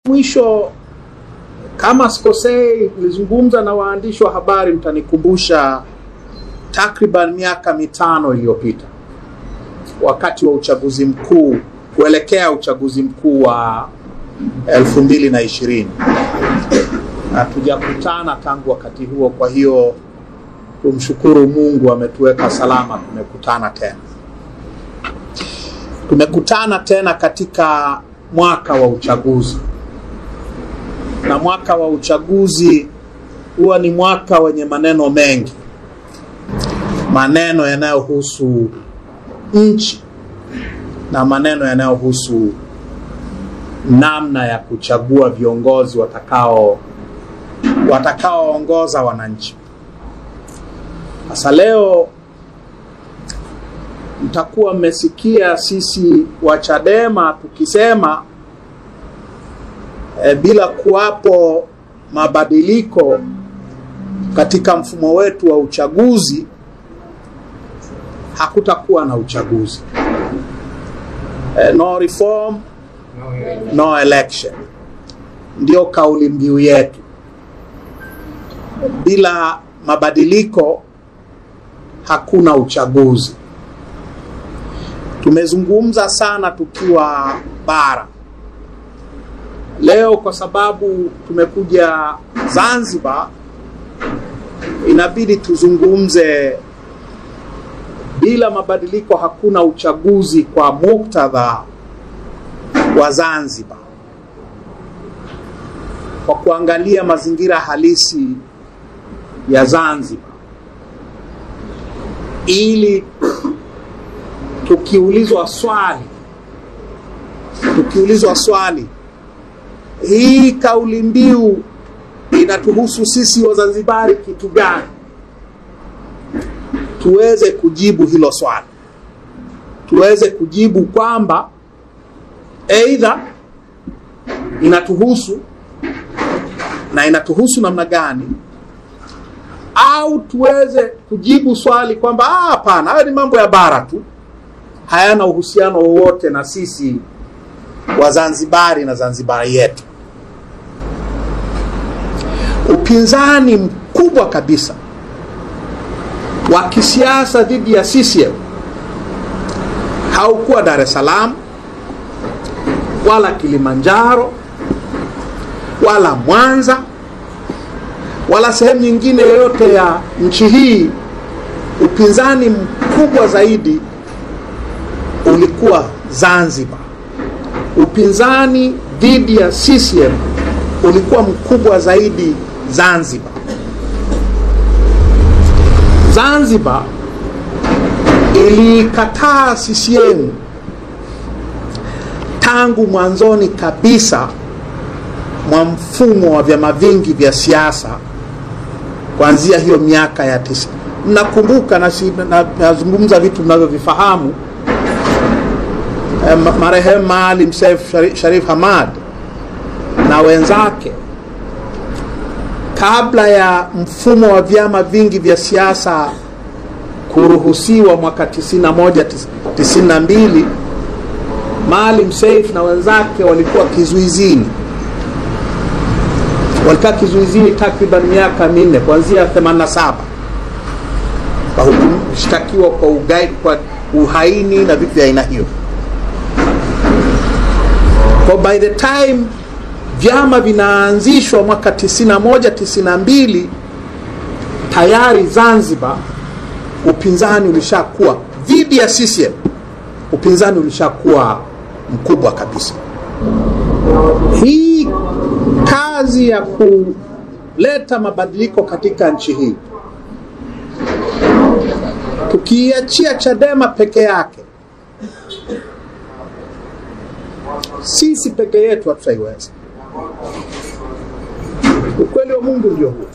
Mwisho, kama sikosei, nilizungumza na waandishi wa habari, mtanikumbusha, takriban miaka 5 iliyopita, wakati wa uchaguzi mkuu, kuelekea uchaguzi mkuu wa 2020. Hatujakutana tangu wakati huo, kwa hiyo tumshukuru Mungu ametuweka salama, tumekutana tena. Tumekutana tena katika mwaka wa uchaguzi. Na mwaka wa uchaguzi huwa ni mwaka wenye maneno mengi. Maneno yanayohusu nchi na maneno yanayohusu namna ya kuchagua viongozi watakaoongoza wananchi. Sasa leo mtakuwa mmesikia sisi wa Chadema tukisema bila kuwapo mabadiliko katika mfumo wetu wa uchaguzi hakutakuwa na uchaguzi. No reform, no election. Ndio kauli mbiu yetu. Bila mabadiliko hakuna uchaguzi. Tumezungumza sana tukiwa bara. Leo kwa sababu tumekuja Zanzibar, inabidi tuzungumze bila mabadiliko hakuna uchaguzi kwa muktadha wa Zanzibar, kwa kuangalia mazingira halisi ya Zanzibar, ili tukiulizwa swali hii kauli mbiu inatuhusu sisi Wazanzibari kitu gani, tuweze kujibu hilo swali. Tuweze kujibu kwamba either inatuhusu na inatuhusu namna gani, au tuweze kujibu swali kwamba hapana, hayo ni mambo ya bara tu, hayana uhusiano wowote na sisi Wazanzibari na Zanzibari yetu. Upinzani mkubwa kabisa wa kisiasa dhidi ya CCM haukuwa Dar es Salaam, wala Kilimanjaro, wala Mwanza, wala sehemu nyingine yoyote ya nchi hii. Upinzani mkubwa zaidi ulikuwa Zanzibar. Upinzani dhidi ya CCM ulikuwa mkubwa zaidi Zanzibar. Zanzibar ilikataa CCM tangu mwanzoni kabisa mwa mfumo wa vyama vingi vya siasa, kuanzia hiyo miaka ya 90. Mnakumbuka, nazungumza vitu mnavyovifahamu. Marehemu Maalim Seif Sharif Hamad na wenzake, kabla ya mfumo wa vyama vingi vya siasa kuruhusiwa mwaka 91-92, Maalim Seif na wenzake walikuwa kizuizini. Walikaa kizuizini takriban miaka 4, kuanzia 87, kwa kushtakiwa kwa ugaidi, kwa uhaini na vitu vya aina hiyo. Kwa by the time vyama vinaanzishwa mwaka 91-92, tayari Zanzibar upinzani ulishakuwa dhidi ya CCM, upinzani ulishakuwa mkubwa kabisa. Hii kazi ya kuleta mabadiliko katika nchi hii, tukiachia Chadema peke yake, sisi peke yetu hatutaiweza. Ukweli wa Mungu ndio huo.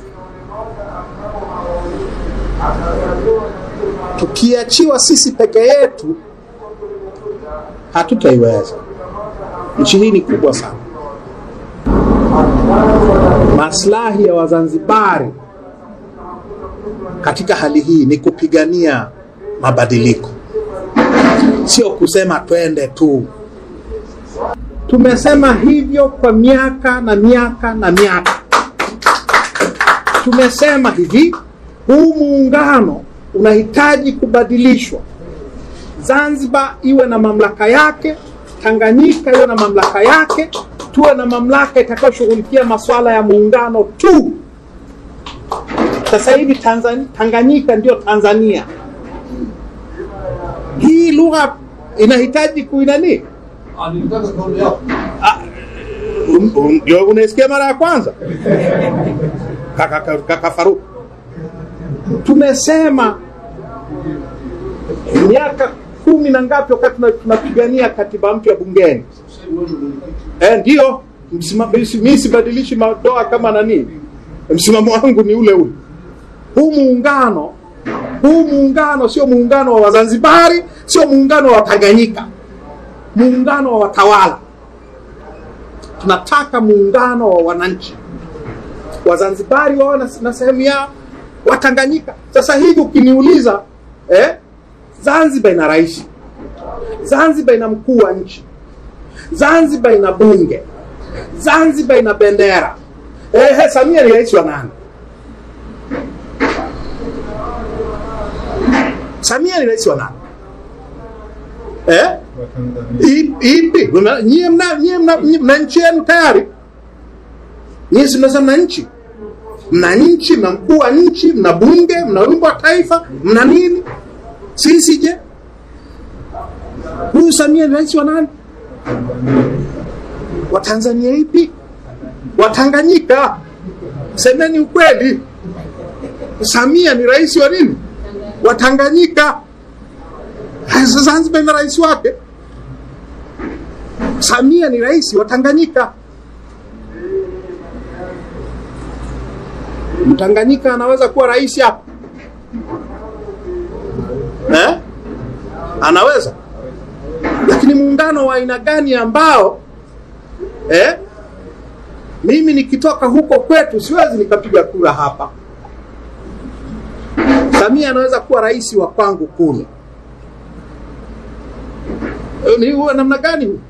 Tukiachiwa sisi peke yetu hatutaiweza. Nchi hii ni kubwa sana. Maslahi ya Wazanzibari katika hali hii ni kupigania mabadiliko, sio kusema twende tu. Tumesema hivyo kwa miaka na miaka na miaka. Tumesema hivi, huu muungano unahitaji kubadilishwa. Zanzibar iwe na mamlaka yake, Tanganyika iwe na mamlaka yake, tuwe na mamlaka itakayoshughulikia masuala ya muungano tu. Sasa hivi Tanganyika ndio Tanzania. Hii lugha inahitaji kuinani? Ndio unasikia mara ya kwanza. Kaka Faruku. Tumesema miaka 10 na ngapi wakati tunapigania katiba mpya bungeni. Ndio mimi sibadilishi madoa kama nani. Msimamo wangu ni ule ule. Huu muungano sio muungano wa Wazanzibari, sio muungano wa Tanganyika. Muungano wa watawala. Tunataka muungano wa wananchi. Wazanzibari wao na sehemu yao, Watanganyika. Sasa hivi ukiniuliza, Zanzibar ina rais. Zanzibar ina mkuu wa nchi. Zanzibar ina bunge. Zanzibar ina bendera. Samia ni rais wa nani? Samia ni rais wa nani? Ipi? Nyie mna nchi yenu tayari. Nyie mnasema nchi. Mna nchi, mna mkuu wa nchi, mna bunge, mna wimbo wa taifa, mna nini? Sisi je? Huyu Samia ni rais wa nani? Wa Tanzania ipi? Wa Tanganyika. Semeni ukweli. Samia ni rais wa nini? Wa Tanganyika. Zanzibar ni rais wake. Samia ni rais wa Tanganyika. Mtanganyika anaweza kuwa rais hapa? Anaweza. Lakini muungano wa aina gani ambao mimi nikitoka huko kwetu siwezi nikapiga kura hapa? Samia anaweza kuwa rais wa kwangu kule. Ni huwa namna gani?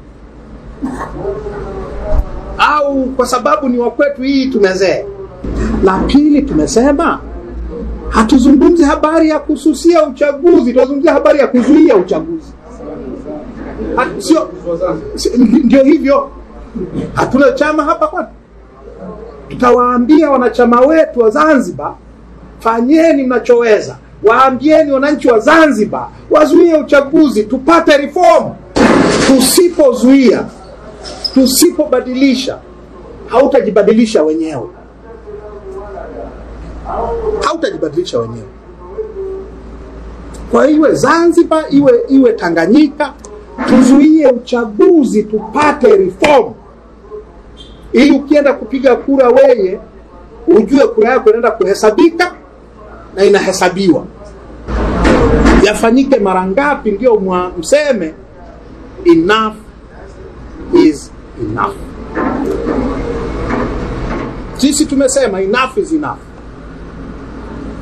Au kwa sababu ni wa kwetu hii tumezee? La pili, tumesema hatuzungumzi habari ya kususia uchaguzi, tunazungumzia habari ya kuzuia uchaguzi. Ndio hivyo. Hatuna chama hapa kwani? Tutawaambia wanachama wetu wa Zanzibar, fanyeni mnachoweza. Waambieni wananchi wa Zanzibar wazuie uchaguzi, tupate reform. Tusipozuia, tusipobadilisha, hautajibadilisha wenyewe. Hautajibadilisha wenyewe. Kwa hiyo Zanzibar iwe Tanganyika, tuzuie uchaguzi, tupate reform. Ili ukienda kupiga kura wewe ujue kura yako inaenda kuhesabika na inahesabiwa. Yafanyike mara ngapi ndio mseme enough is enough. Sisi tumesema enough is enough.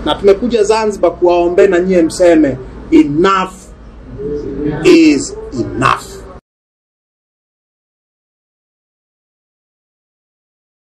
Na tumekuja Zanzibar kuwaombe na nyie mseme enough is enough.